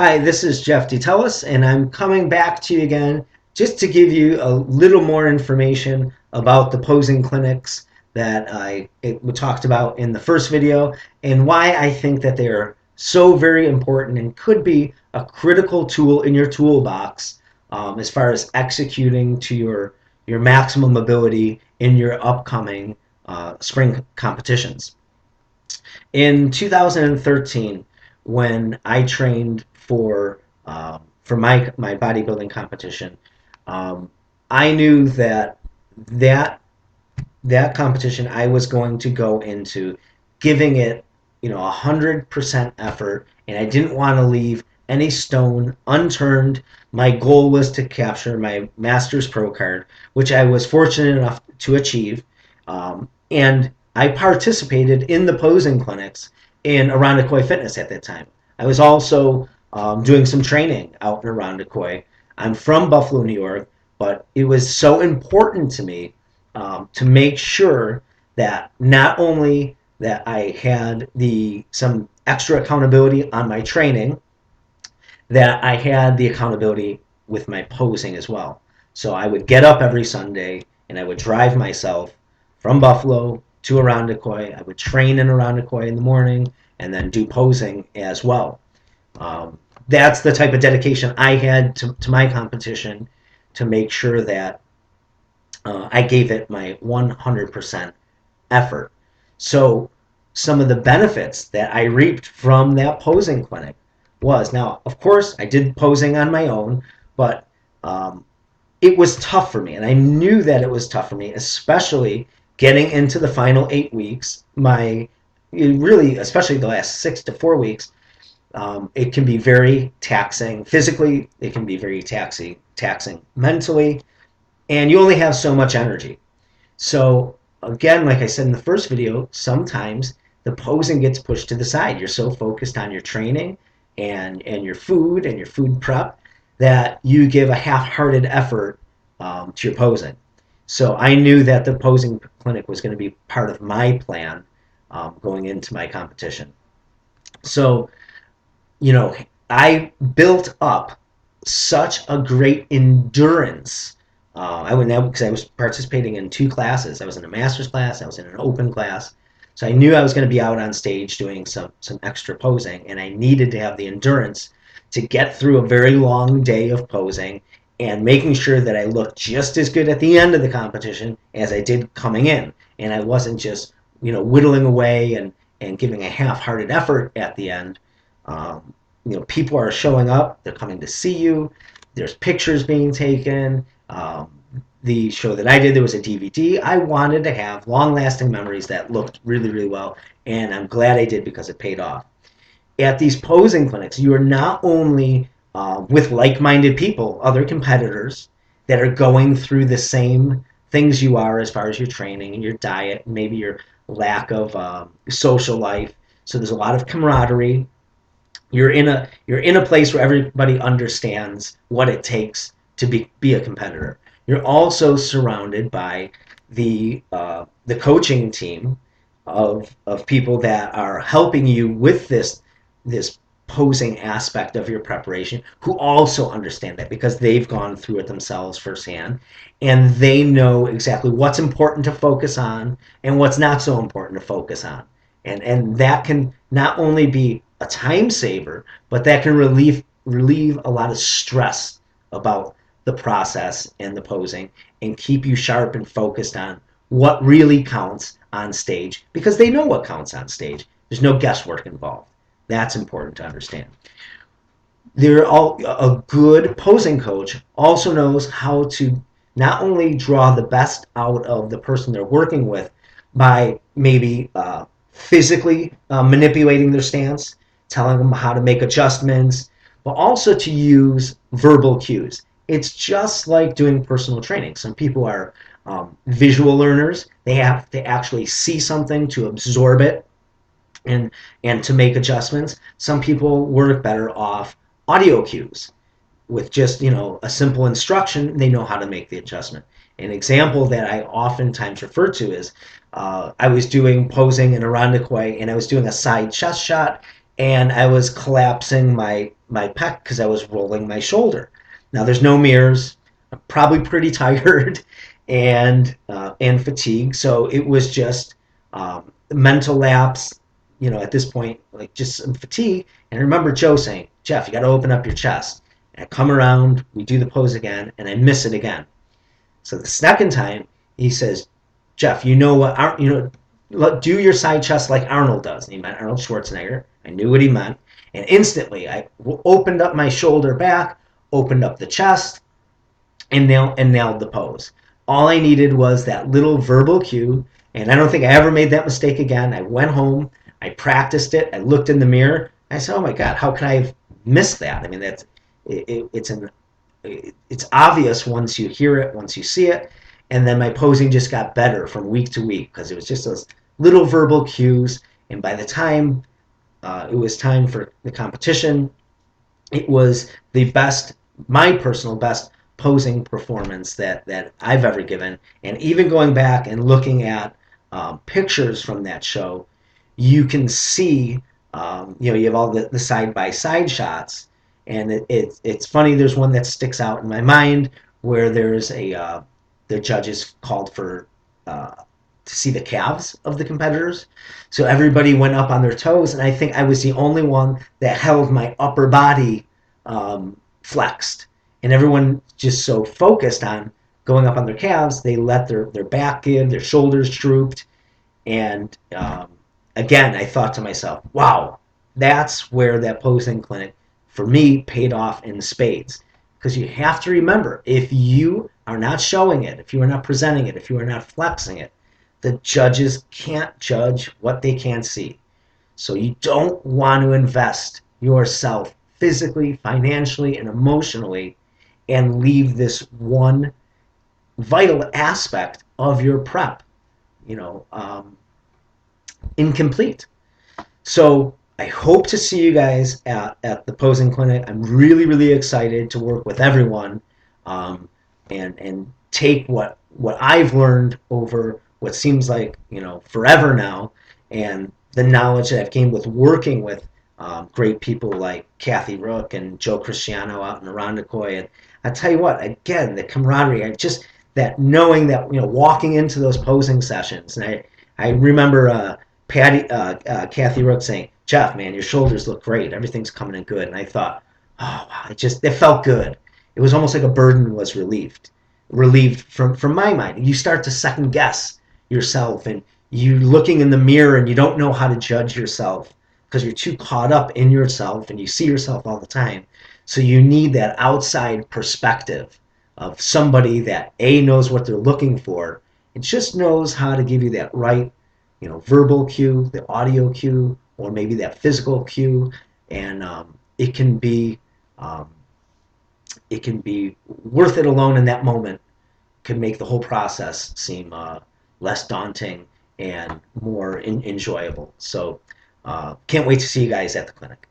Hi, this is Jeff DeTellis, and I'm coming back to you again just to give you a little more information about the posing clinics that we talked about in the first video and why I think that they are so very important and could be a critical tool in your toolbox as far as executing to your maximum ability in your upcoming spring competitions. In 2013, when I trained for my bodybuilding competition, um, I knew that that competition I was going to go into giving it 100% effort, and I didn't want to leave any stone unturned. My goal was to capture my Masters Pro card, which I was fortunate enough to achieve. And I participated in the posing clinics in Irondequoit Fitness at that time. I was also doing some training out in Irondequoit. I'm from Buffalo, New York, but it was so important to me to make sure that not only that I had the some extra accountability on my training, that I had the accountability with my posing as well. So I would get up every Sunday and I would drive myself from Buffalo to Irondequoit. I would train in Irondequoit in the morning and then do posing as well. Um, that's the type of dedication I had to my competition to make sure that I gave it my 100% effort. So some of the benefits that I reaped from that posing clinic was, now, of course, I did posing on my own, but um, it was tough for me, and I knew that it was tough for me, especially getting into the final 8 weeks. Really, especially the last 6 to 4 weeks, it can be very taxing physically. It can be very taxing mentally, and you only have so much energy. So again, like I said in the first video, sometimes the posing gets pushed to the side. You're so focused on your training and your food prep that you give a half-hearted effort to your posing. So I knew that the posing clinic was going to be part of my plan going into my competition. So you know, I built up such a great endurance. I went now because I was participating in two classes. I was in a master's class. I was in an open class. So I knew I was going to be out on stage doing some extra posing, and I needed to have the endurance to get through a very long day of posing and making sure that I looked just as good at the end of the competition as I did coming in, and I wasn't just whittling away and giving a half-hearted effort at the end. People are showing up. They're coming to see you. There's pictures being taken. The show that I did, there was a DVD. I wanted to have long-lasting memories that looked really, really well, and I'm glad I did because it paid off. At these posing clinics, you are not only with like-minded people, other competitors that are going through the same things you are as far as your training and your diet, and maybe your lack of social life. So there's a lot of camaraderie. You're in a place where everybody understands what it takes to be a competitor. You're also surrounded by the coaching team of people that are helping you with this posing aspect of your preparation, who also understand that because they've gone through it themselves firsthand, and they know exactly what's important to focus on and what's not so important to focus on. And that can not only be a time saver, but that can relieve a lot of stress about the process and the posing, and keep you sharp and focused on what really counts on stage, because they know what counts on stage. There's no guesswork involved. That's important to understand. A good posing coach also knows how to not only draw the best out of the person they're working with by maybe physically manipulating their stance, telling them how to make adjustments, but also to use verbal cues. It's just like doing personal training. Some people are visual learners. They have to actually see something to absorb it and to make adjustments. Some people work better off audio cues. With just a simple instruction, they know how to make the adjustment. An example that I oftentimes refer to is I was doing posing in Irondequoit, and I was doing a side chest shot, and I was collapsing my pec because I was rolling my shoulder. Now there's no mirrors. I'm probably pretty tired and fatigued, so it was just mental lapse. At this point, like just some fatigue. And I remember Joe saying, "Jeff, you got to open up your chest." And I come around, we do the pose again, and I miss it again. So the second time, he says, "Jeff, you know what? Do your side chest like Arnold does." And he meant Arnold Schwarzenegger. I knew what he meant, and instantly I opened up my shoulder back, opened up the chest, and nailed the pose. All I needed was that little verbal cue, and I don't think I ever made that mistake again. I went home, I practiced it, I looked in the mirror, I said, "Oh my God, how can I have missed that?" I mean, it's obvious once you hear it, once you see it, and then my posing just got better from week to week because it was just those little verbal cues. And by the time it was time for the competition, it was the best, my personal best posing performance that I've ever given. And even going back and looking at pictures from that show, you can see, you have all the side by side shots, and it's funny. There's one that sticks out in my mind where there's the judges called for to see the calves of the competitors. So everybody went up on their toes, and I think I was the only one that held my upper body flexed. And everyone just so focused on going up on their calves, they let their back give, their shoulders drooped. And again, I thought to myself, wow, that's where that posing clinic for me paid off in spades. Because you have to remember, if you are not showing it, if you are not presenting it, if you are not flexing it, the judges can't judge what they can't see. So you don't want to invest yourself physically, financially, and emotionally and leave this one vital aspect of your prep, you know, incomplete. So I hope to see you guys at the posing clinic. I'm really, really excited to work with everyone and take what I've learned over what seems like forever now, and the knowledge that I've gained with working with great people like Kathy Rook and Joe Cristiano out in Irondequoit. And I tell you what, again, the camaraderie, just that knowing that walking into those posing sessions, and I remember Kathy Rook saying, "Jeff, man, your shoulders look great. Everything's coming in good." And I thought, oh wow, it felt good. It was almost like a burden was relieved from my mind. You start to second guess yourself, and you looking in the mirror and you don't know how to judge yourself because you're too caught up in yourself and you see yourself all the time. So you need that outside perspective of somebody that knows what they're looking for and just knows how to give you that right, verbal cue, the audio cue, or maybe that physical cue, and it can be um, it can be worth it alone in that moment. Can make the whole process seem less daunting and more enjoyable. So can't wait to see you guys at the clinic.